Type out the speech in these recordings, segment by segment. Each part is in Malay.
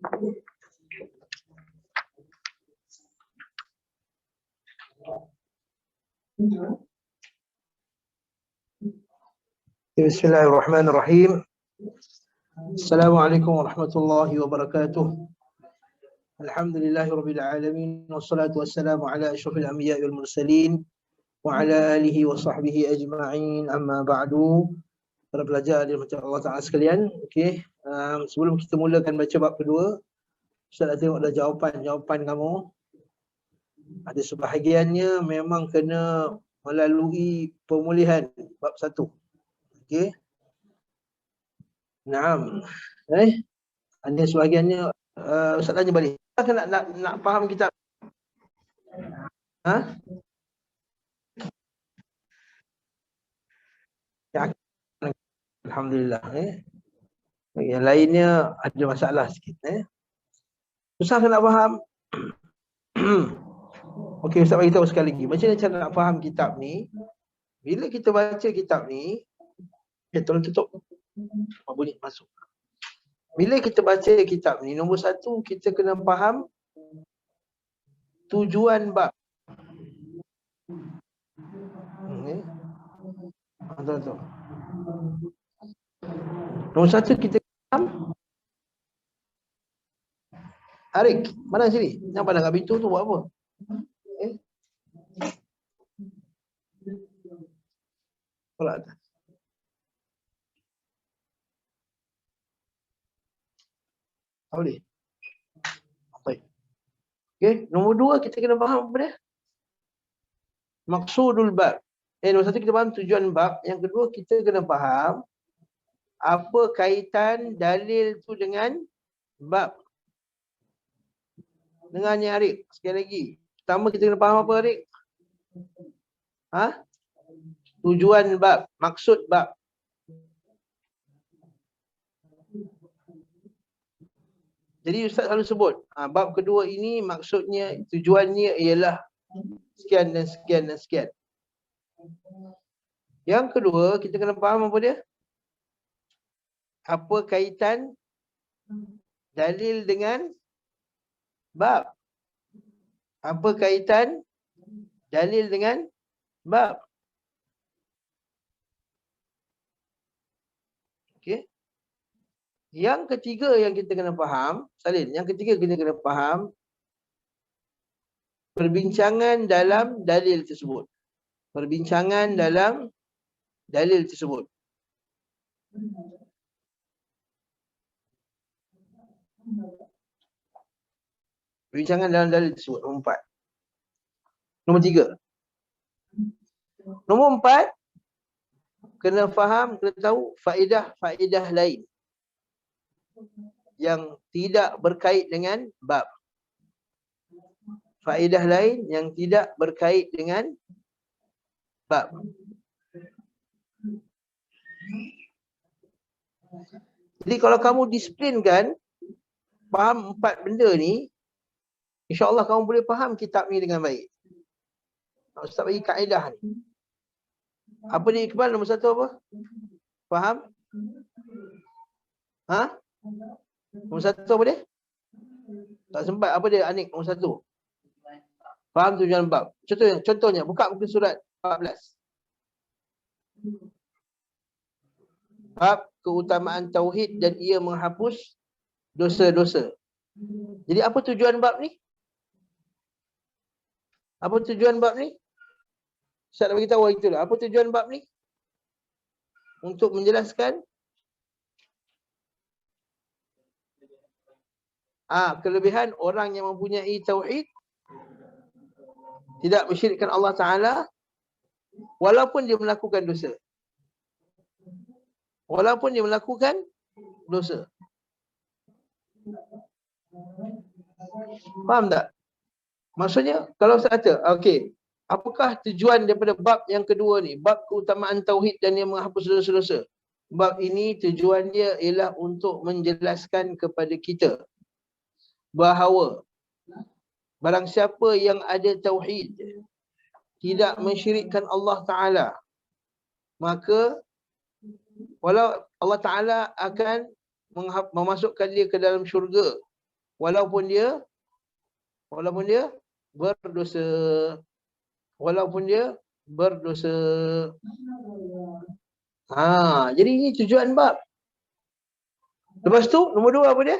Bismillahirrahmanirrahim. Assalamualaikum warahmatullahi wabarakatuh. Alhamdulillahirabbil alamin wassalatu wassalamu ala asyrafil anbiya'i wal mursalin wa ala alihi wa sahbihi ajma'in. Amma ba'du. Para pelajar dirahmati Allah Taala sekalian, okey, sebelum kita mulakan baca bab kedua, Ustaz dah tengok dah jawapan kamu. Ada sebahagiannya memang kena melalui pemulihan bab 1. Okey. Naam. Ada sebahagiannya Ustaz tanya balik. Kita nak faham kitab. Ha? Ya, alhamdulillah. Yang lainnya ada masalah sikit. Susah nak faham. Okey, Ustaz bagi tahu sekali lagi. Macam mana cara nak faham kitab ni? Bila kita baca kitab ni, tolong tutup. Apa bunyi masuk. Bila kita baca kitab ni, nombor 1 kita kena faham tujuan bab. Betul. Nombor 1 kita faham. Arik, mana sini? Yang pandang kat pintu tu buat apa? Tolak atas. Tak boleh. Baik. Okey, nombor 2 kita kena faham apa dia? Maksudul bab. Nombor 1 kita faham tujuan bab, yang kedua kita kena faham apa kaitan dalil tu dengan bab. Dengarnya Arik, sekali lagi. Pertama kita kena faham apa Arik? Tujuan bab, maksud bab. Jadi Ustaz selalu sebut, bab kedua ini maksudnya, tujuannya ialah sekian dan sekian dan sekian. Yang kedua, kita kena faham apa dia? Apa kaitan dalil dengan bab? Apa kaitan dalil dengan bab? Okey. Yang ketiga yang kita kena faham, Salin, yang ketiga kita kena faham perbincangan dalam dalil tersebut. Perbincangan dalam dalil tersebut. Perbincangan dalam dalil tersebut. Nombor 4. Nombor 3. Nombor 4, kena faham, kena tahu faedah-faedah lain yang tidak berkait dengan bab. Faedah lain yang tidak berkait dengan bab. Jadi kalau kamu disiplinkan faham 4 benda ni, insya-Allah kamu boleh faham kitab ni dengan baik. Ustaz bagi kaedah ni. Apa dia Iqbal? Nombor 1 apa? Faham? Nombor 1 apa dia? Tak sempat. Apa dia Anik? Nombor 1. Faham tujuan bab. Contohnya buka muka surat 14. Bab keutamaan tauhid dan ia menghapus dosa-dosa. Jadi apa tujuan bab ni? Apa tujuan bab ni? Ustaz nak bagi tahu hari tu lah. Apa tujuan bab ni? Untuk menjelaskan kelebihan orang yang mempunyai tauhid, tidak mensyirikkan Allah Ta'ala walaupun dia melakukan dosa. Walaupun dia melakukan dosa. Faham tak? Maksudnya, kalau saya kata, okey, apakah tujuan daripada bab yang kedua ni? Bab keutamaan tauhid dan yang menghapus dosa-dosa. Bab ini tujuannya ialah untuk menjelaskan kepada kita bahawa barang siapa yang ada tauhid, tidak mensyirikkan Allah Ta'ala, maka walau Allah Ta'ala akan memasukkan dia ke dalam syurga walaupun dia berdosa. Walaupun dia berdosa. Jadi ini tujuan bab. Lepas tu nombor 2 apa dia?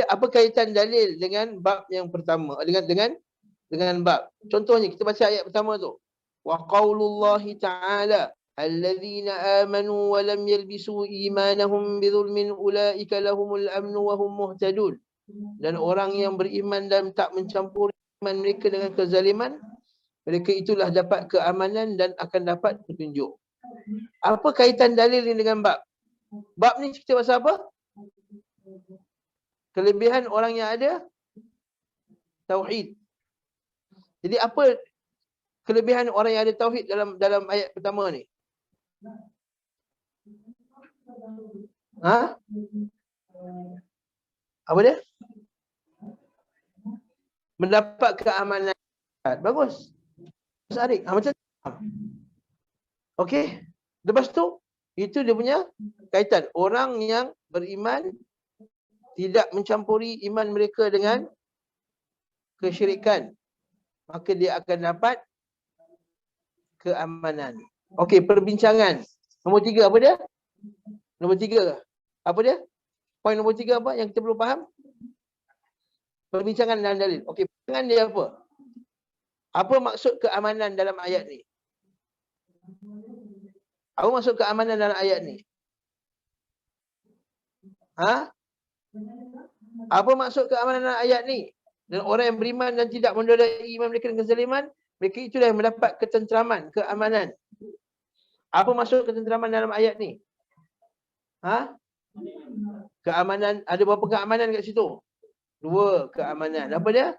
Apa kaitan dalil dengan bab yang pertama? Dengan bab. Contohnya kita baca ayat pertama tu. Wa qaulullahi ta'ala alladzina amanu wa lam yalbisu imanahum bidzulmin ulaika lahumul amnu wa hum muhtadun. Dan orang yang beriman dan tak mencampuri iman mereka dengan kezaliman, mereka itulah dapat keamanan dan akan dapat petunjuk. Apa kaitan dalil ini dengan bab? Bab ni cerita pasal apa? Kelebihan orang yang ada tauhid. Jadi apa kelebihan orang yang ada tauhid dalam ayat pertama ni? Apa dia? Mendapat keamanan. Bagus. Arik. Macam tu. Okey. Lepas tu, itu dia punya kaitan. Orang yang beriman tidak mencampuri iman mereka dengan kesyirikan, maka dia akan dapat keamanan. Okey, perbincangan. Nombor 3 apa dia? Nombor 3 apa dia? Poin nombor 3 apa yang kita perlu faham? Perbincangan dalam dalil. Okey, perbincangan dia apa? Apa maksud keamanan dalam ayat ni? Apa maksud keamanan dalam ayat ni? Apa maksud keamanan dalam ayat ni? Dan orang yang beriman dan tidak mendodai iman mereka dengan kezaliman, mereka itulah yang mendapat ketenteraman, keamanan. Apa maksud ketenteraman dalam ayat ni? Keamanan, ada berapa keamanan kat situ? 2 keamanan. Apa dia?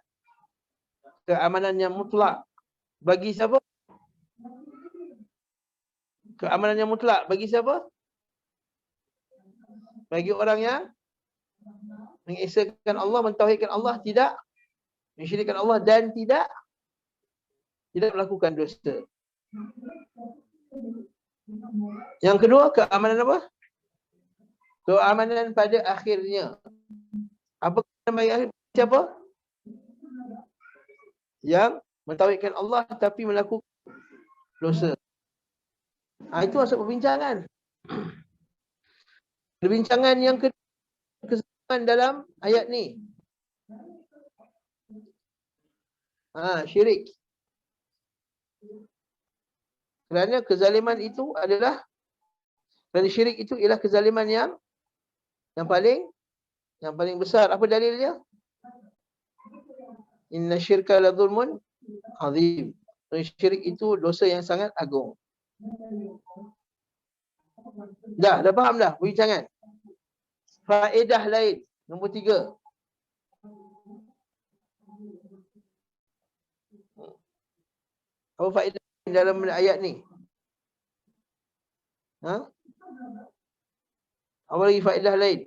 Keamanan yang mutlak. Bagi siapa? Keamanan yang mutlak. Bagi siapa? Bagi orang yang mengesahkan Allah, mentauhidkan Allah, tidak mensyirikkan Allah dan tidak melakukan dosa. Yang kedua, keamanan apa? Keamanan pada akhirnya. Apa keamanan bagi akhir? Siapa? Yang mentauhidkan Allah tapi melakukan dosa. Itu maksud perbincangan. Perbincangan yang kedua, keseimbangan dalam ayat ni. Syirik. Kerana kezaliman itu adalah, kerana syirik itu ialah kezaliman yang paling besar. Apa dalil dia? Inna syirka la zulmun azim. Syirik itu dosa yang sangat agung. Dah faham dah perbincangan. Faedah lain nombor 3. Apa faedah dalam ayat ni? Apa lagi faedah lain?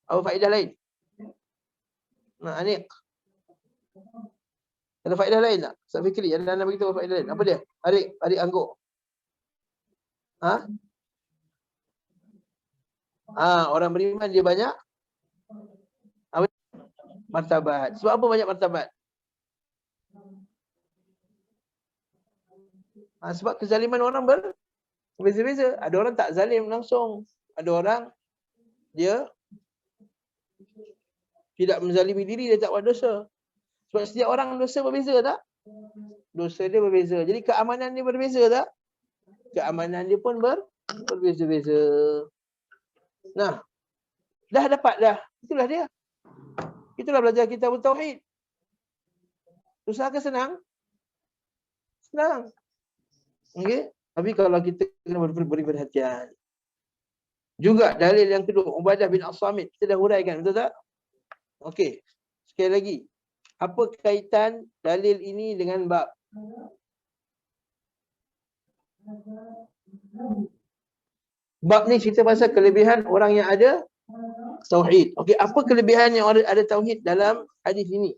Apa faedah lain? Anik. Ada faedah lain tak? Ustaz Fikri, ada anda beritahu faedah lain. Apa dia? Adik angguk. Orang beriman dia banyak apa? Martabat. Sebab apa banyak martabat? Sebab kezaliman orang berbeza-beza. Ada orang tak zalim langsung. Ada orang dia tidak menzalimi diri, dia tak buat dosa. Sebab setiap orang dosa berbeza tak? Dosa dia berbeza. Jadi keamanan dia berbeza tak? Keamanan dia pun berbeza-beza. Nah, dah dapat dah. Itulah dia. Itulah belajar kitab tauhid. Susah ke senang? Senang. Okey. Tapi kalau kita kena beri perhatian. Juga dalil yang kedua, Ubadah bin As-Samit. Kita dah huraikan, betul tak? Okey. Sekali lagi. Apa kaitan dalil ini dengan bab? Bab ni cerita pasal kelebihan orang yang ada tauhid. Okey, apa kelebihan yang orang ada tauhid dalam hadis ini?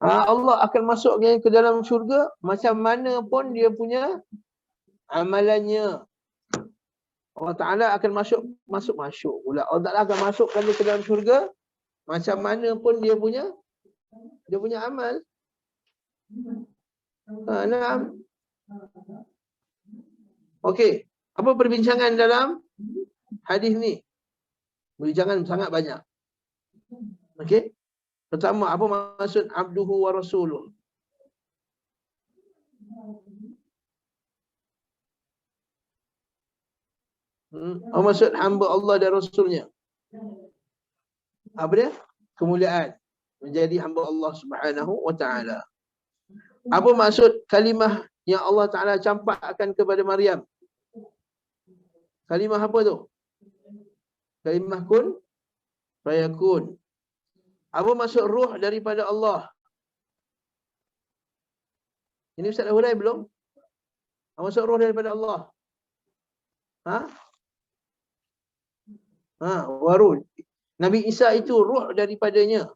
Allah akan masukkan ke dalam syurga macam mana pun dia punya amalannya. Allah Ta'ala akan masuk pula. Allah Ta'ala akan masukkan dia ke dalam syurga macam mana pun dia punya amal. Nah. Okey. Apa perbincangan dalam hadis ni? Perbincangan sangat banyak. Okey. Pertama, apa maksud abduhu wa rasuluh? Apa maksud hamba Allah dan Rasulnya? Apa dia? Kemuliaan. Menjadi hamba Allah Subhanahu wa ta'ala. Apa maksud kalimah yang Allah Ta'ala campakkan kepada Maryam? Kalimah apa tu? Kalimah kun fayakun. Apa maksud ruh daripada Allah? Ini Ustaz dah hurai belum? Apa maksud ruh daripada Allah? Warun. Nabi Isa itu ruh daripadanya.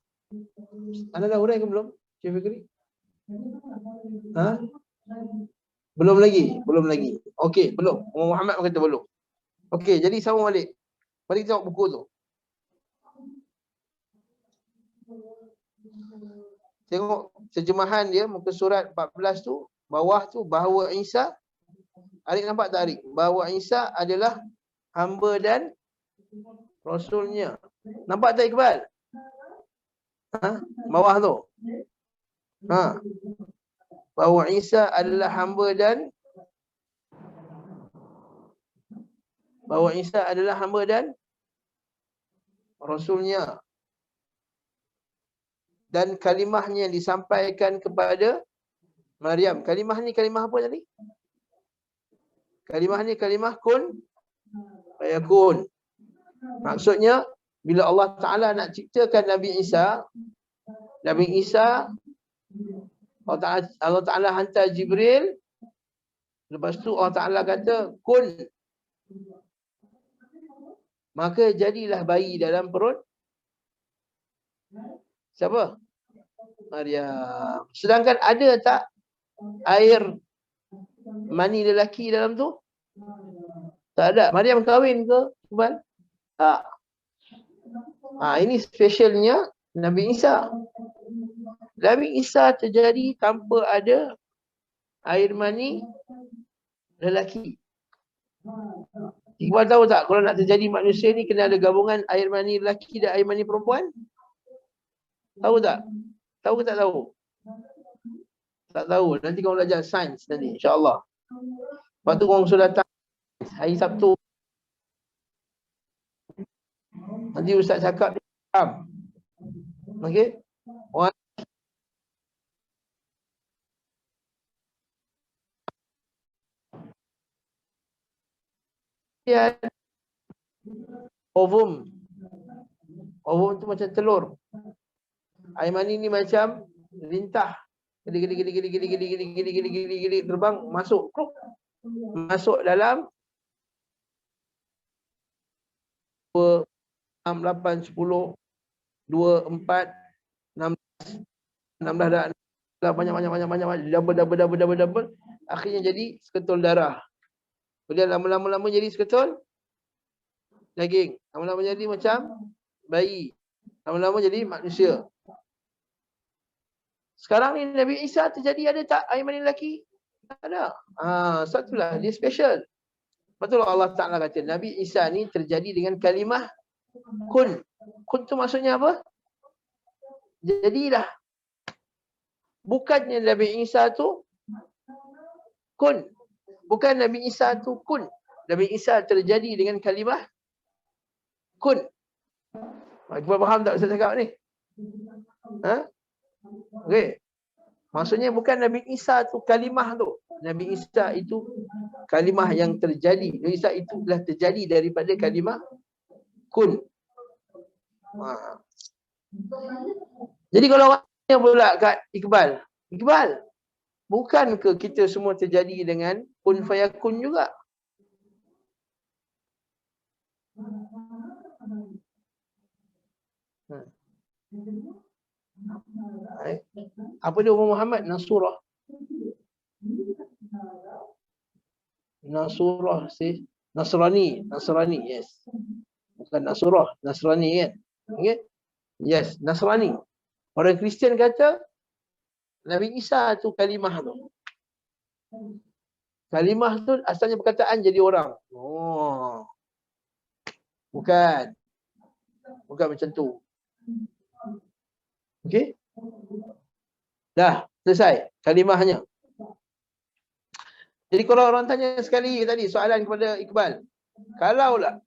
Anda dah hurai ke belum? Cik Fikri? Belum lagi. Okey, belum. Muhammad kata belum. Okey, jadi sama balik. Mari kita tengok buku tu. Tengok terjemahan dia muka surat 14 tu, bawah tu bahawa Isa, Arik nampak tak Arik? Bahawa Isa adalah hamba dan Rasulnya. Nampak tak Iqbal? Bawah tu. Bahawa Isa adalah hamba dan Rasulnya. Dan kalimahnya disampaikan kepada Maryam. Kalimah ni kalimah apa tadi? Kalimah ni kalimah kun fayakun. Maksudnya bila Allah Ta'ala nak ciptakan Nabi Isa, Allah Ta'ala hantar Jibril. Lepas tu Allah Ta'ala kata kun. Maka jadilah bayi dalam perut siapa? Maryam. Sedangkan ada tak air mani lelaki dalam tu? Tak ada. Maryam kahwin ke? Iqbal? Tak. Ini specialnya Nabi Isa. Nabi Isa terjadi tanpa ada air mani lelaki. Iqbal tahu tak kalau nak terjadi manusia ni kena ada gabungan air mani lelaki dan air mani perempuan? Tahu tak? Tahu ke tak tahu? Tak tahu. Nanti korang belajar sains nanti, insya-Allah. Lepas tu korang sudah datang hari Sabtu. Nanti Ustaz cakap dia faham. Okey? Ovum. Ovum tu macam telur. Air mani ni macam lintah. Gili terbang masuk. Masuk dalam 2, 6, 8, 10, 2, 4, 16 dah banyak double. Akhirnya jadi seketul darah. Kemudian lama-lama jadi seketul daging. Lama-lama jadi macam bayi. Lama-lama jadi manusia. Sekarang ni Nabi Isa terjadi ada tak air mani lelaki? Tak ada. Satulah dia special. Betul Allah Ta'ala kata Nabi Isa ni terjadi dengan kalimah kun. Kun tu maksudnya apa? Jadilah. Bukannya Nabi Isa tu kun. Bukan Nabi Isa tu kun. Nabi Isa terjadi dengan kalimah kun. Kita faham tak saya cakap ni? Okey. Maksudnya bukan Nabi Isa tu kalimah tu. Nabi Isa itu kalimah yang terjadi. Nabi Isa itu telah terjadi daripada kalimah kun. Jadi kalau orang yang pula kat Iqbal, bukan ke kita semua terjadi dengan kun fayakun juga? Apa dia Umar Muhammad? Nasurah. Nasurah sih. Nasrani, yes. Bukan Nasurah, Nasrani kan. Okay? Yes, Nasrani. Orang Kristian kata Nabi Isa tu kalimah tu. Kalimah tu asalnya perkataan jadi orang. Oh. Bukan. Bukan macam tu. Okey? Dah, selesai kalimahnya. Jadi kalau orang tanya sekali tadi soalan kepada Iqbal, kalaulah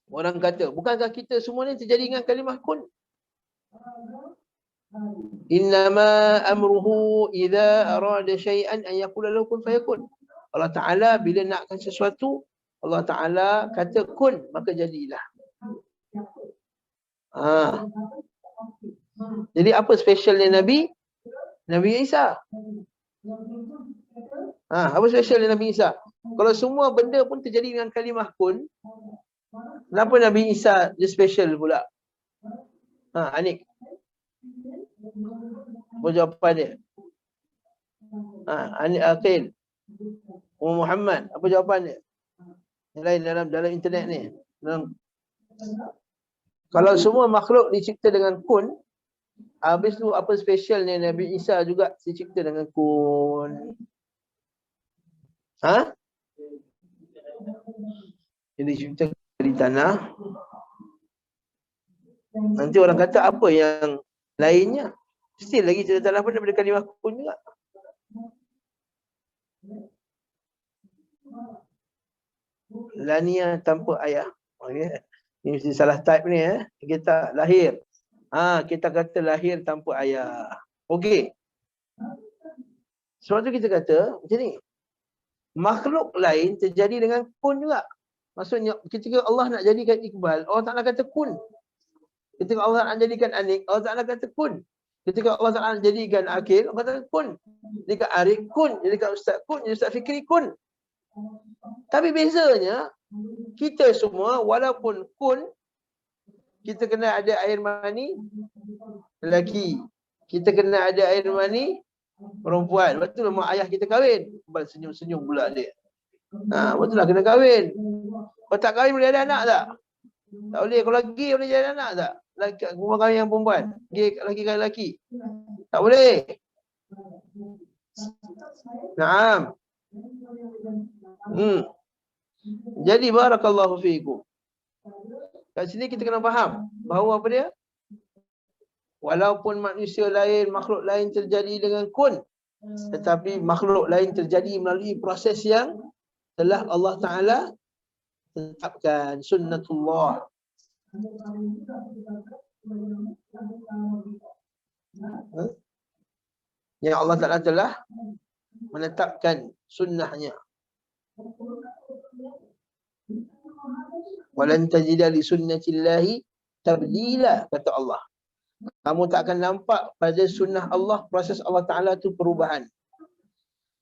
orang kata, bukankah kita semua ni terjadi dengan kalimah kun? Innama amruhu idza arada syai'an an yaqula lahu kun fayakun. Allah Taala bila nakkan sesuatu, Allah Taala kata kun, maka jadilah. Jadi apa specialnya Nabi Isa? Apa specialnya Nabi Isa? Kalau semua benda pun terjadi dengan kalimah kun, kenapa Nabi Isa dia special pula? Anik. Apa jawapan dia? Anik Aqil. Umar Muhammad, apa jawapan dia? Yang lain dalam internet ni. Kalau semua makhluk dicipta dengan kun, habis tu apa specialnya Nabi Isa juga dicipta dengan kun? Dia dicipta dari tanah. Nanti orang kata apa yang lainnya? Still lagi cerita tanah pun daripada kalimah kun juga. Lania tanpa ayah. Okay. Ini mesti salah type ni. Kita lahir. Kita kata lahir tanpa ayah. Okey. Sebab tu kita kata macam ni. Makhluk lain terjadi dengan kun juga. Maksudnya ketika Allah nak jadikan Iqbal, Allah Ta'ala kata kun. Ketika Allah nak jadikan Anik, Allah Ta'ala kata kun. Ketika Allah Ta'ala nak jadikan Akil, Allah kata kun. Jadikan Arif kun, jadikan Ustaz kun, jadikan Ustaz Fikri kun. Tapi bezanya, kita semua walaupun kun, kita kena ada air mani lelaki. Kita kena ada air mani perempuan. Betul lah mak ayah kita kahwin. Senyum-senyum pula dia. Betul lah kena kahwin. Kalau tak kahwin boleh ada anak tak? Tak boleh. Kalau gay boleh jadi anak tak? Rumah kahwin yang perempuan. Gay lelaki. Tak boleh. Naam. Jadi barakallahu fiikum. Kat sini kita kena faham bahawa apa dia? Walaupun manusia lain, makhluk lain terjadi dengan kun, tetapi makhluk lain terjadi melalui proses yang telah Allah Ta'ala tetapkan, sunnatullah. Yang Allah Ta'ala telah menetapkan sunnahnya. Walan tajida li sunnatillahi tabdila, kata Allah. Kamu tak akan nampak pada sunnah Allah, proses Allah Ta'ala tu perubahan.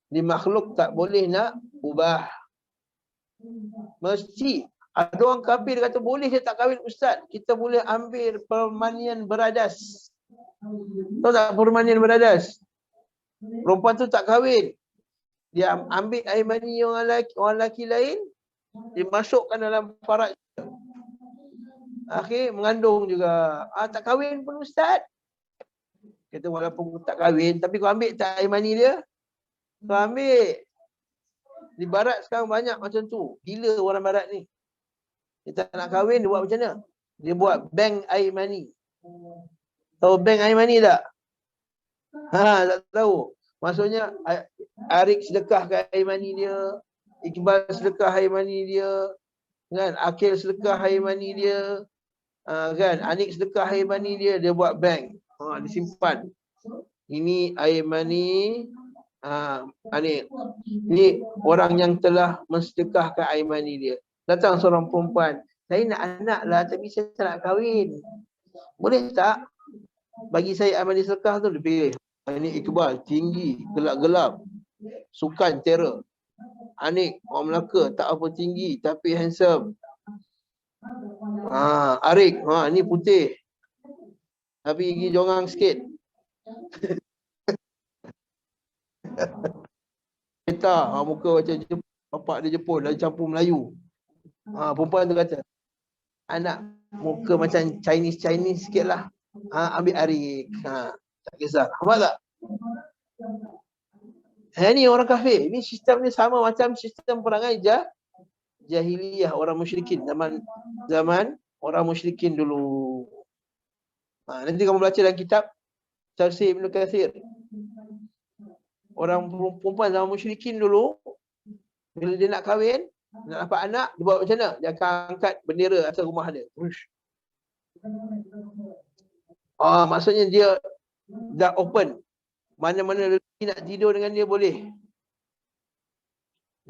Di makhluk tak boleh nak ubah. Mesti. Ada orang kafir kata boleh dia tak kahwin ustaz. Kita boleh ambil permanian beradas. Tahu tak permanian beradas? Perempuan tu tak kahwin. Dia ambil air mani orang lelaki lain, dimasukkan dalam faraj. Akhir mengandung juga. Tak kahwin pun ustaz. Kata walaupun tak kahwin, tapi kau ambil tak air mani dia? Kau ambil. Di barat sekarang banyak macam tu. Gila orang barat ni. Dia tak nak kahwin, dia buat macam mana? Dia buat bank air mani. Tahu bank air mani tak? Tak tahu. Maksudnya Arik sedekahkan air mani dia, Iqbal sedekah air mani dia, kan? Akil sedekah air mani dia, kan? Anik sedekah air mani dia, dia buat bank. Disimpan. Ini air mani Anik. Ini orang yang telah mensedekahkan air mani dia. Datang seorang perempuan, saya nak anak lah tapi saya tak nak kahwin. Boleh tak bagi saya air mani sedekah tu? Dia pilih. Ini Iqbal, tinggi, gelap-gelap, sukan, terror. Anik, orang Melaka, tak apa tinggi tapi handsome. Arik, ni putih. Tapi gigi jongang sikit. Kita muka macam bapak dia Jepun dah campur Melayu. Perempuan tu kata, anak muka macam Chinese sikit lah. Ambil arik. Tak kisah. Nampak tak? Ni orang kafir. Ini sistem ni sama macam sistem perangai jahiliyah, orang musyrikin. Zaman orang musyrikin dulu. Nanti kamu baca dalam kitab Tafsir Ibn Kathir. Orang perempuan zaman musyrikin dulu, bila dia nak kahwin, nak dapat anak, dia buat macam mana? Dia akan angkat bendera atas rumah dia. Maksudnya dia dah open. Mana-mana lelaki nak tidur dengan dia boleh.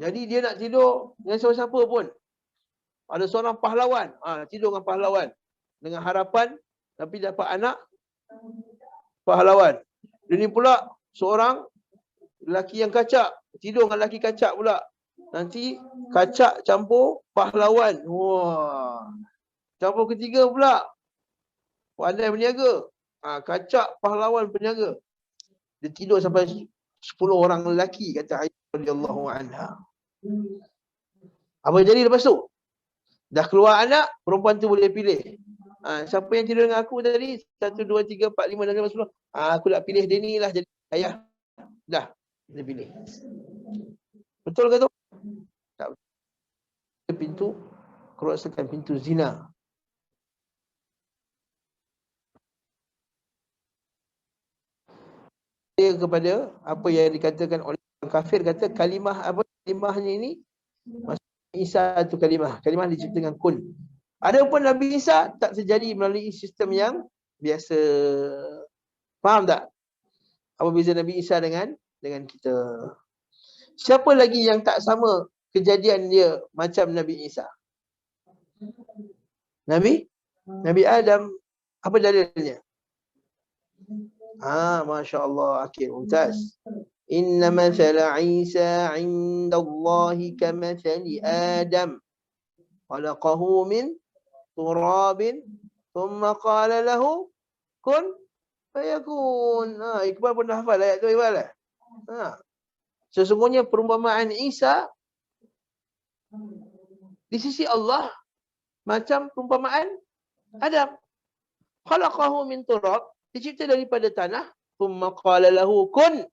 Jadi dia nak tidur dengan siapa-siapa pun. Ada seorang pahlawan, tidur dengan pahlawan. Dengan harapan, tapi dapat anak pahlawan. Ini pula seorang lelaki yang kacak, tidur dengan lelaki kacak pula. Nanti kacak campur pahlawan. Campur ketiga pula, pandai berniaga. Kacak pahlawan peniaga. Dia tidur sampai 10 orang lelaki, kata Aisyah radhiyallahu anha. Apa jadi lepas tu? Dah keluar anak, perempuan tu boleh pilih. Siapa yang tidur dengan aku tadi? 1, 2, 3, 4, 5 dan 5, 10. Aku nak pilih dia ni lah jadi ayah. Dah, dia pilih. Betul ke tu? Tak betul. Pintu, kerosakan pintu zina. Kepada apa yang dikatakan oleh orang kafir, kata kalimah apa, kalimahnya ini maksudnya Isa itu kalimah diciptakan kun. Adapun Nabi Isa tak terjadi melalui sistem yang biasa. Faham tak? Apa beza Nabi Isa dengan kita? Siapa lagi yang tak sama kejadian dia macam Nabi Isa? Nabi Adam. Apa dalilnya? Masya Allah, akhir mumtaz. Inna mathala Isa 'inda Allahi kamathali Adam. Khalaqahu min turabin thumma qala lahu kun fayakun. Iqbal pun dah hafal ayat tu, Iqbal. Sesungguhnya perumpamaan Isa di sisi Allah macam perumpamaan Adam. Khalaqahu min turab, dicipta daripada tanah, thumma qala lahu kun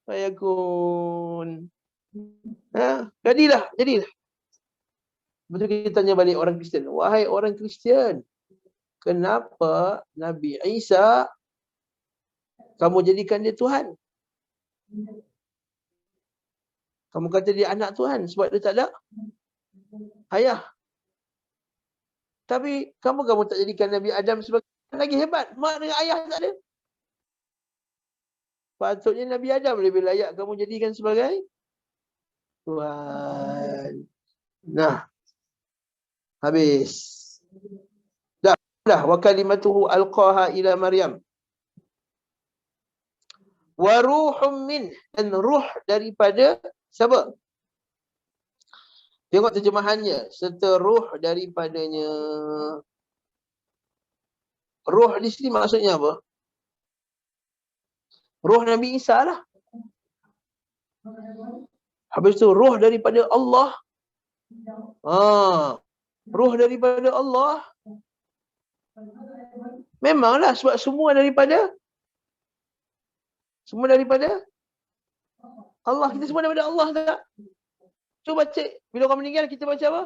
fayakun. Jadilah. Betul, kita tanya balik orang Kristian. Wahai orang Kristian, kenapa Nabi Isa kamu jadikan dia Tuhan? Kamu kata dia anak Tuhan sebab dia tak ada ayah. Tapi kamu tak jadikan Nabi Adam sebagai lagi hebat. Mak dengan ayah tak ada. Patutnya Nabi Adam lebih layak kamu jadikan sebagai Tuhan. Nah, habis. Dah. Wa kalimatuhu alqaha ila Maryam. Wa ruhum min, dan ruh daripada siapa? Tengok terjemahannya. Serta ruh daripadanya. Ruh di sini maksudnya apa? Ruh Nabi Isa lah. Habis tu ruh daripada Allah. Ruh daripada Allah. Memanglah, sebab semua daripada Allah. Kita semua daripada Allah tak? Cuba baca. Bila orang meninggal, kita baca apa?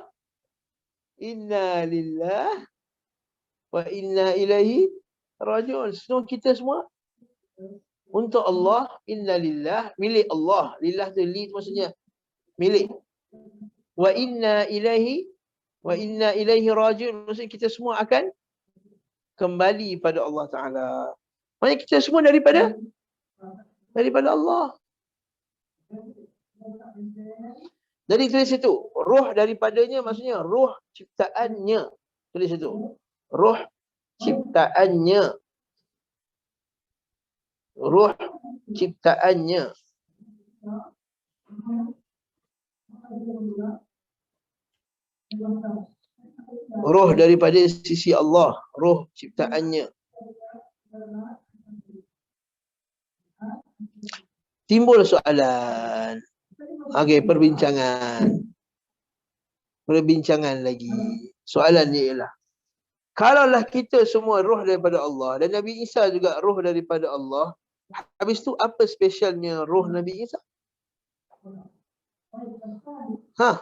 Inna lillah wa inna ilaihi raji'un. Semua kita semua untuk Allah. Inna lillah, milik Allah. Lillah tu, li maksudnya milik. Wa inna ilaihi raji'un, maksudnya kita semua akan kembali pada Allah Ta'ala. Maksudnya kita semua daripada Allah. Jadi tulis situ, ruh daripadanya maksudnya ruh ciptaannya. Tulis situ, ruh ciptaannya. Ruh ciptaannya. Ruh daripada sisi Allah, ruh ciptaannya. Timbul soalan. Okey, perbincangan lagi. Soalannya ialah, kalaulah kita semua roh daripada Allah dan Nabi Isa juga roh daripada Allah, habis tu apa spesialnya roh Nabi Isa? Ha?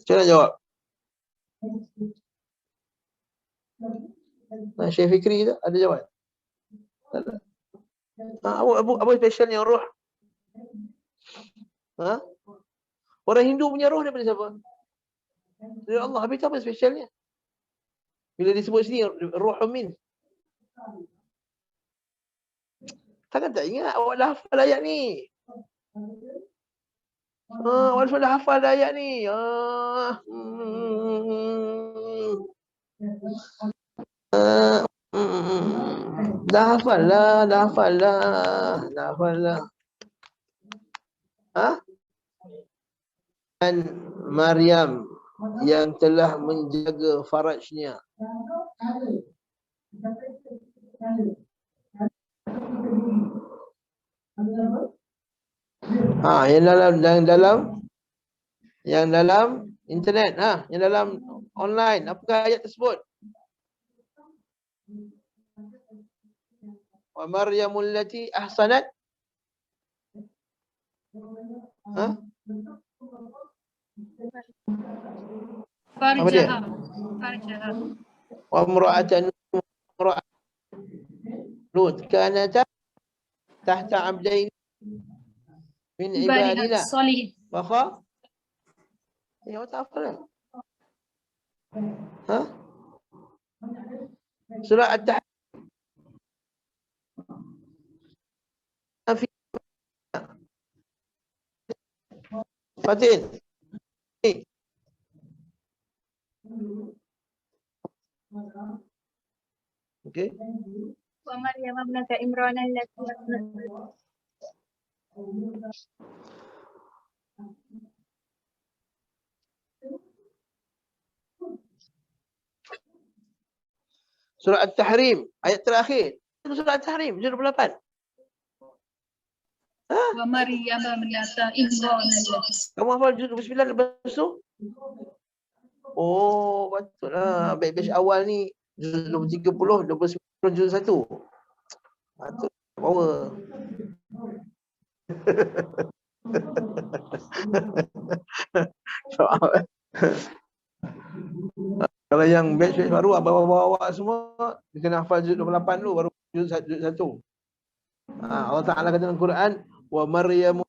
Macam mana jawab? Syekh Fikri tu ada jawab? Apa spesialnya roh? Ha? Orang Hindu punya roh daripada siapa? Dari Allah. Habis tu apa spesialnya? Bila disebut sini roh min. Takkan tak ingat awak dah hafal ayat ni. Awak dah hafal ayat ni. Dah hafal lah. Ha? Dan Maryam yang telah menjaga farajnya. Yang dalam internet, yang dalam online. Apakah ayat tersebut? Wa Maryamul lati ahsanat farjaha. Wa imra'atan Lut kanata tahta abdain min ibadina Salih. Fakha. Ya, tak apa. Surah At-Tahrim. Fatin. Okey. Wa Maryam ibnata Imran allati Surah At-Tahrim, ayat terakhir. Surah At-Tahrim, surah 28. Wa Maryam ibnata Imran allati. Kamu hafal juz 29 lepas tu? Oh, patutlah. Batch awal ni juz 30, 29, juz 1. Patut power. Kalau yang batch baru bawa semua dia kena hafal juz 28 dulu baru juz 1. Allah Taala kata dalam Quran, wa Maryam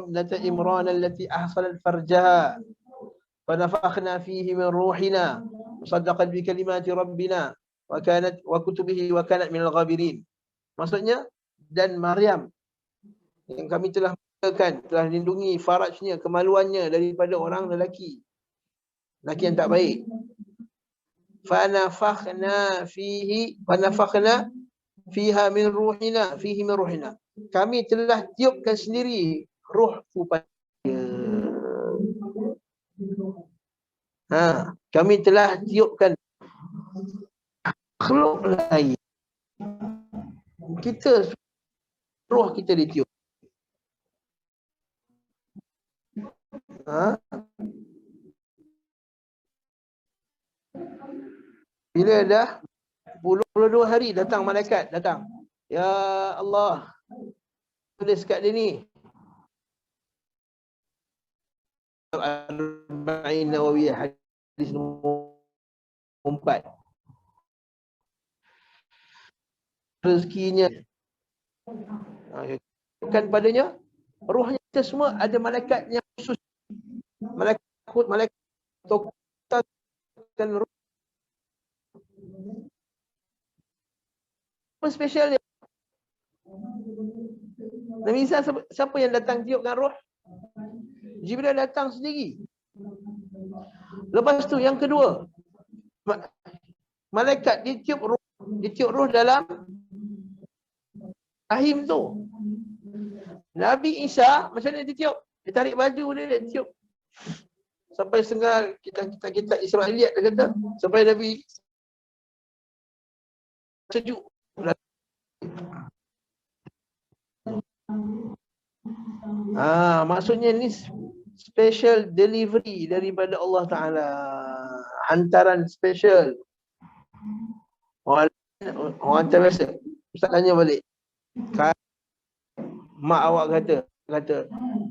ibnata Imran allati ahsanat farjaha fanafakhna fihi min ruhina musaddaqan bi kalimati rabbina wa kutubihi wa kanat minal ghabirin. Maksudnya, dan Maryam yang kami telah lindungi farajnya, kemaluannya daripada orang lelaki yang tak baik. Fanafakhna fiha min ruhina. Kami telah tiupkan sendiri ruhku padanya. Kami telah tiupkan makhluk lain. Roh kita ditiup. Bila dah 22 hari datang malaikat datang. Ya Allah, tulis kat dia ni. Arba'in Nawawiyah hadis nombor 4. Rezekinya kan padanya rohnya kita semua ada malaikat yang khusus. Malaikat tokan roh. Apa spesialnya? Nabi Isa siapa yang datang tiupkan roh? Jibril datang sendiri. Lepas tu yang kedua, Malaikat ditiup roh dalam rahim tu. Nabi Isa macam mana ditiup? Dia tarik baju dia tiup. Sampai setengah kita Israeliat dia kata, sampai Nabi sejuk. Maksudnya ni special delivery daripada Allah Ta'ala. Hantaran special. Orang hantar biasa. Ustaz tanya balik. Mak awak kata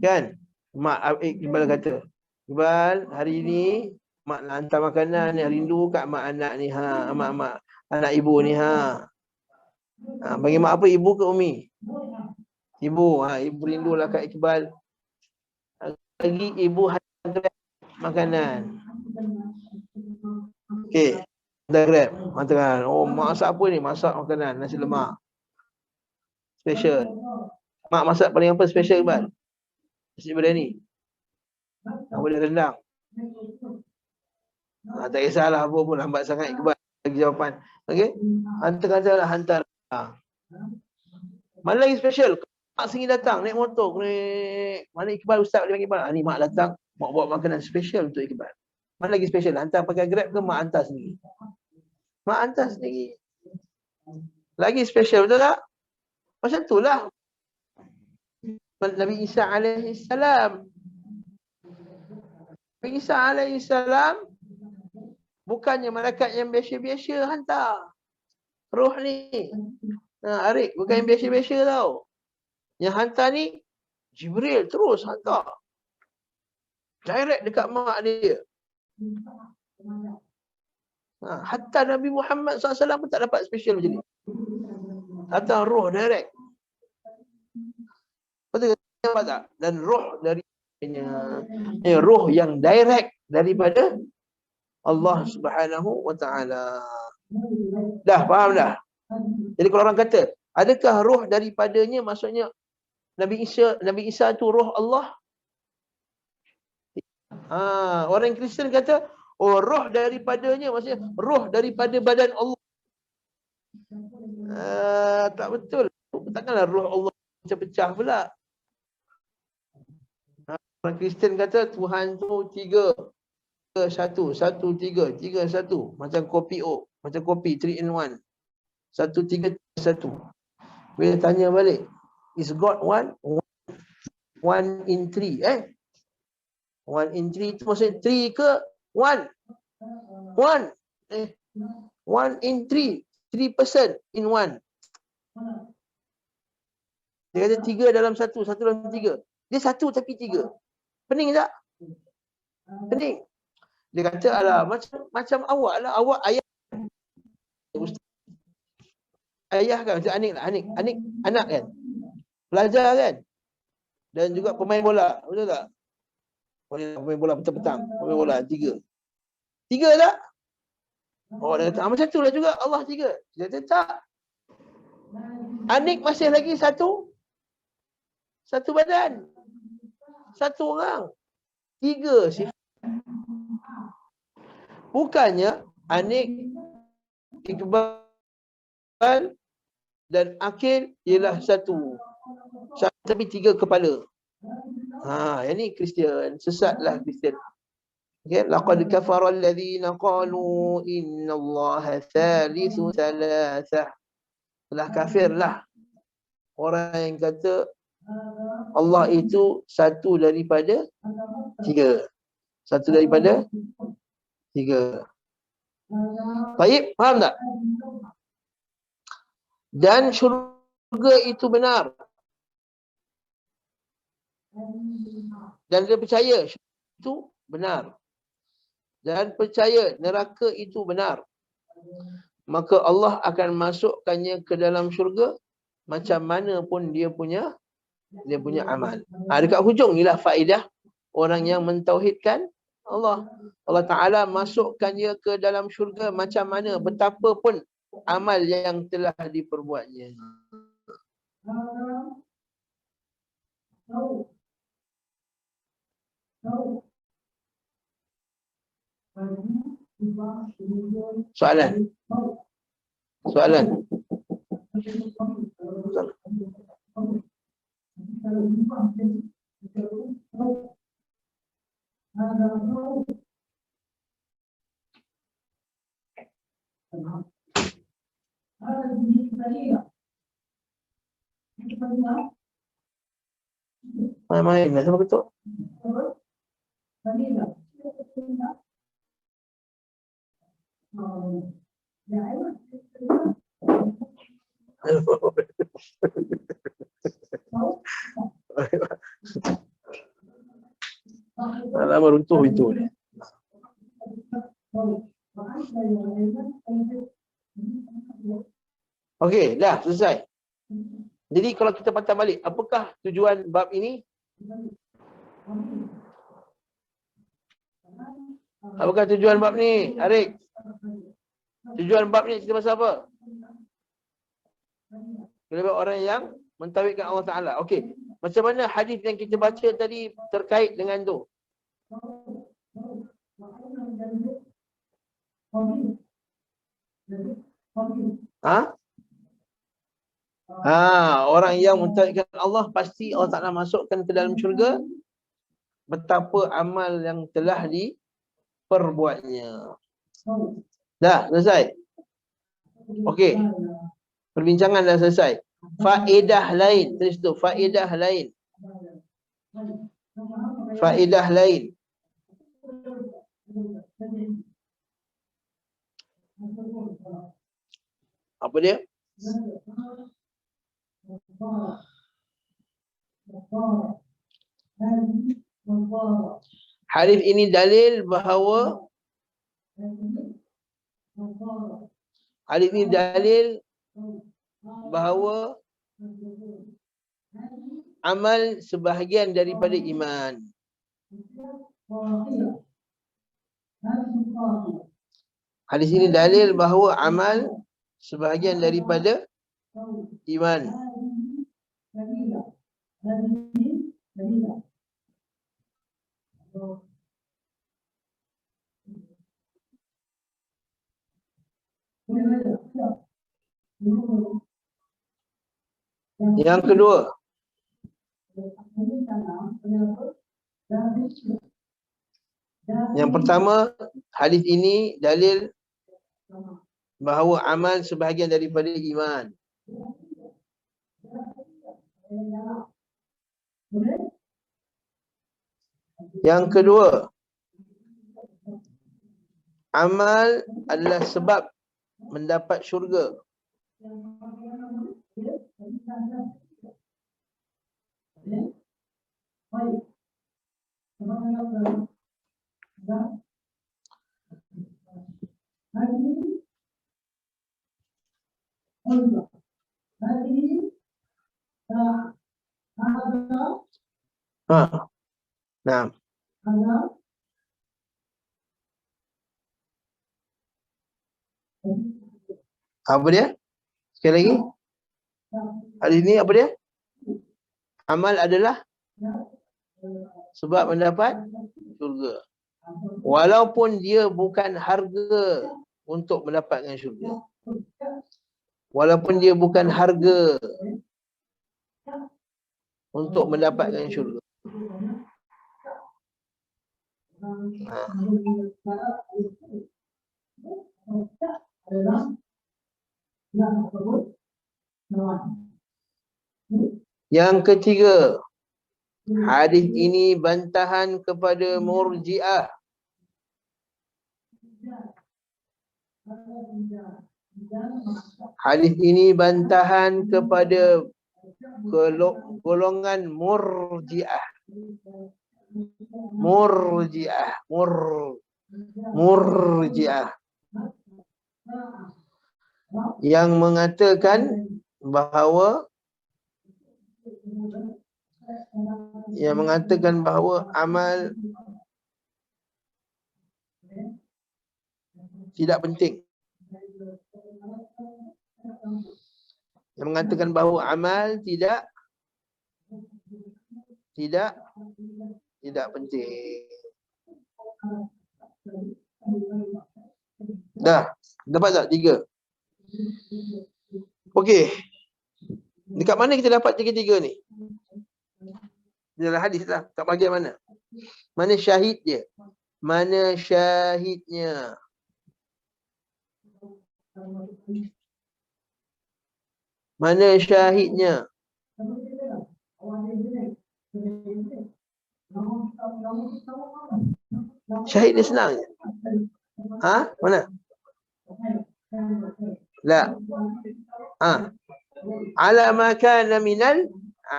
kan? Mak Iqbal kata, Iqbal, hari ni mak nak hantar makanan ni, rindu kat mak anak ni mak anak ibu ni bagi mak apa, ibu ke Umi? Ibu. Ibu rindulah kat Iqbal. Lagi ibu hantar makanan. Okey. Hantar Grab. Hantarkan. Oh, masak apa ni? Masak makanan nasi lemak. Special. Mak masak paling apa special, Iqbal? Nasi biryani. Boleh rendang. Tak kisahlah apa pun, lambat sangat Iqbal bagi jawapan. Okey. Hantar. Mana lagi special? Mak sendiri datang naik motor. Mana Iqbal, Ustaz boleh panggil Iqbal? Ni mak datang, mak bawa makanan special untuk Iqbal. Mana lagi special? Hantar pakai Grab ke mak hantar sendiri? Mak hantar sendiri. Lagi special, betul tak? Macam itulah Nabi Isa alaihi salam. Nabi Isa alaihi salam bukannya malaikat yang biasa-biasa hantar roh ni. Arik, bukan yang biasa-biasa tau. Yang hantar ni Jibril terus hantar. Direct dekat mak dia. Hatta Nabi Muhammad SAW pun tak dapat special macam ni. Hantar roh direct. Betul tak? Dan roh dari roh yang direct daripada Allah Subhanahu wa Ta'ala. Dah faham dah? Jadi kalau orang kata, adakah roh daripadanya, maksudnya Nabi Isa tu roh Allah? Orang Kristian kata, roh daripadanya maksudnya roh daripada badan Allah. Tak betul. Takkanlah roh Allah pecah-pecah pula. Orang Kristian kata Tuhan tu tiga, satu, tiga, satu. Macam kopi macam kopi 3 in 1. 1, 3, 1. Bila tanya balik, is God one in 3? 1 in 3 tu maksudnya 3 ke 1? 1 in 3. 3% in 1. Dia kata 3 dalam 1, 1 dalam 3. Dia 1 tapi 3. Pening tak? Pening. Dia kata, alah, macam awak lah. Awak ayah. Ayah kan, macam Anik anak kan. Pelajar kan. Dan juga pemain bola. Betul tak? Pemain bola petang-petang. Pemain bola 3. 3 tak? Dia kata, macam tu lah juga Allah 3. Dia kata, tak. Anik masih lagi satu badan. Satu orang. 3 sifat. Bukannya Anik, Iqbal dan Akil ialah satu tapi 3 kepala. Yang ni Kristian, sesatlah Kristian. Okay? Laqad kafara alladhina qalu innallaha thalithu thalathah. Telah kafirlah orang yang kata Allah itu satu daripada 3. Satu daripada 3. Baik, faham tak? Dan syurga itu benar. Dan dia percaya syurga itu benar. Dan percaya neraka itu benar. Maka Allah akan masukkannya ke dalam syurga macam mana pun dia punya amal. Dekat hujung inilah faedah orang yang mentauhidkan Allah. Allah Ta'ala masukkannya ke dalam syurga macam mana, betapa pun amal yang telah diperbuatnya. Soalan. Soalan. Main-main lah, siapa ketuk? Lama runtuh itu ni. Okey, dah selesai. Jadi kalau kita patah balik, apakah tujuan bab ini? Apakah tujuan bab ni, Arik? Tujuan bab ni cerita pasal apa? Kelebih orang yang mentauhidkan Allah Ta'ala. Okey, macam mana hadis yang kita baca tadi terkait dengan tu? Orang yang mentauhidkan Allah pasti Allah Ta'ala masukkan ke dalam syurga betapa amal yang telah diperbuatnya. Dah selesai. Okey, perbincangan dah selesai. Faedah lain, tulis tu, faedah lain. Faedah lain. Apa dia? Hadis ini dalil bahawa amal sebahagian daripada iman. Hadis ini dalil bahawa amal sebahagian daripada iman. Yang kedua, yang pertama, hadis ini dalil bahawa amal sebahagian daripada iman. Yang kedua, amal adalah sebab mendapat syurga. Nah. Apa dia? Sekali lagi. Hadis ini apa dia? Amal adalah sebab mendapat syurga. Walaupun dia bukan harga untuk mendapatkan syurga. Walaupun dia bukan harga untuk mendapatkan syurga. Yang ketiga, hadis ini bantahan kepada Murji'ah. Hadis ini bantahan kepada golongan Murji'ah. Murji'ah yang mengatakan bahawa amal tidak penting. Yang mengatakan bahawa amal tidak penting. Dah. Dapat tak? 3. Okey. Dekat mana kita dapat 3-3 ni? Dalam hadis lah. Kat bahagian mana? Mana syahid dia? Mana syahidnya? Mana syahidnya? Syahid dia senang je. Ha? Mana? La. Ha. Ala ma kana minal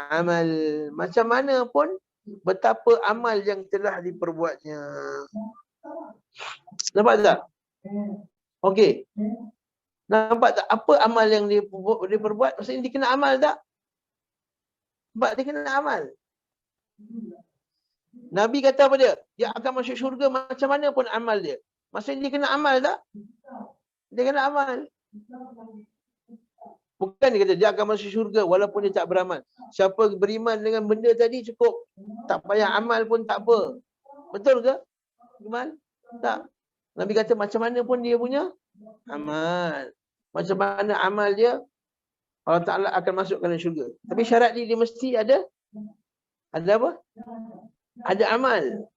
amal. Macam mana pun betapa amal yang telah diperbuatnya. Nampak tak? Okey. Nampak tak apa amal yang diperbuat? Maksudnya dia kena amal tak? Sebab dia kena amal. Nabi kata apa dia? Dia akan masuk syurga macam mana pun amal dia. Maksudnya dia kena amal tak? Dia kena amal. Bukan dia kata dia akan masuk syurga walaupun dia tak beramal. Siapa beriman dengan benda tadi cukup. Tak payah amal pun tak apa. Betul ke? Iman? Tak. Nabi kata macam mana pun dia punya amal. Macam mana amal dia, Allah Ta'ala akan masukkan dalam syurga. Tapi syarat dia mesti ada apa? Ada amal.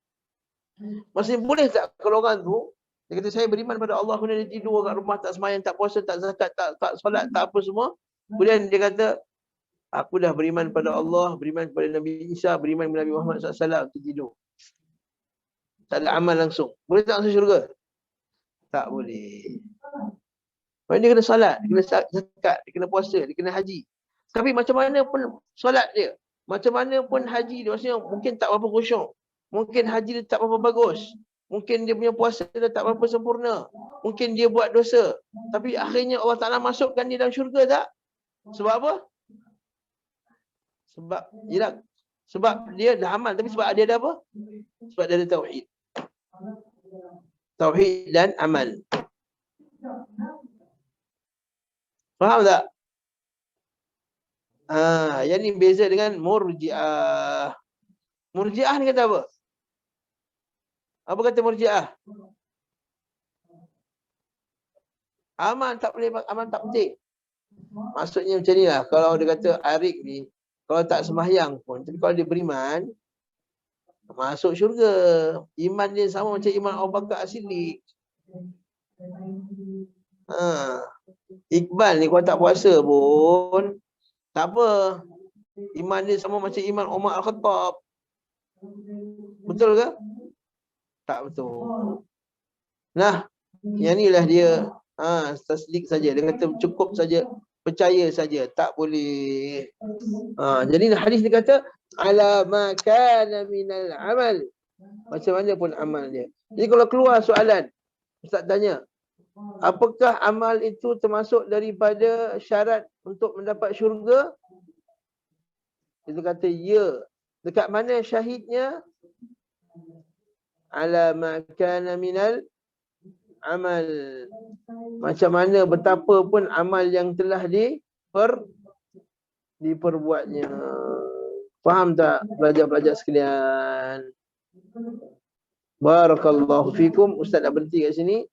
Maksudnya boleh tak kalau orang tu, dia kata saya beriman pada Allah, kemudian dia tidur kat rumah, tak sembahyang, tak puasa, tak zakat, tak solat, tak apa semua. Kemudian dia kata, aku dah beriman pada Allah, beriman kepada Nabi Isa, beriman kepada Nabi Muhammad SAW, dia tidur. Tak ada amal langsung. Boleh tak masuk syurga? Tak boleh. Maksudnya dia kena solat, dia kena zakat, dia kena puasa, dia kena haji. Tapi macam mana pun solat dia, macam mana pun haji dia, maksudnya mungkin tak berapa khusyuk. Mungkin haji dia tak berapa bagus. Mungkin dia punya puasa dia tak berapa sempurna. Mungkin dia buat dosa. Tapi akhirnya Allah Ta'ala masukkan dia dalam syurga tak? Sebab apa? Sebab dia dah amal. Tapi sebab dia ada apa? Sebab dia ada tauhid. Tauhid dan amal. Faham tak? Yang ni beza dengan murji'ah. Murji'ah ni kata apa? Apa kata murji'ah? Amal tak boleh, amal tak penting. Maksudnya macam ni lah. Kalau dia kata Arik ni, kalau tak sembahyang pun, tapi kalau dia beriman, masuk syurga. Iman dia sama macam iman Abu Bakar As-Siddiq. Iqbal ni kalau tak puasa pun tak apa. Iman dia sama macam iman Umar Al-Khattab. Betul ke? Tak betul. Nah, yang inilah dia tasdik saja. Dia kata cukup saja, percaya saja, tak boleh. Jadi hadis dia kata ala ma kana minal amal. Macam mana pun amal dia. Jadi kalau keluar soalan, Ustaz tanya, apakah amal itu termasuk daripada syarat untuk mendapat syurga? Dia kata ya. Dekat mana syahidnya? Ala ma kana minal amal. Macam mana betapa pun amal yang telah diperbuatnya. Faham tak pelajar-pelajar sekalian? Barakallahu fikum. Ustaz dah berhenti kat sini.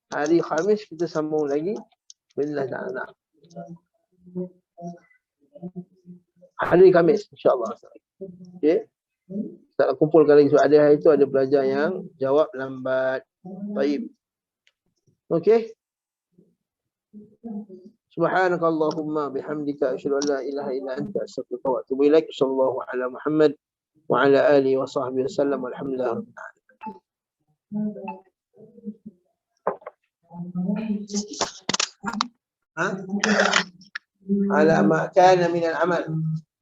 Hari Khamis kita sambung lagi. Bismillah ta'ala. Hari Khamis insya-Allah. Okey. Tak kumpulkan lagi soalan. Ada hari itu ada pelajar yang jawab lambat. Baik. Okey. Subhanakallahumma bihamdika asyhadu an la ilaha illa anta astaghfiruka wa atubu ilaik. Sallallahu ala Muhammad wa ala alihi wa sahbihi wasallam. Alhamdulillah rabbil alamin. Ala ma kana min al-amal.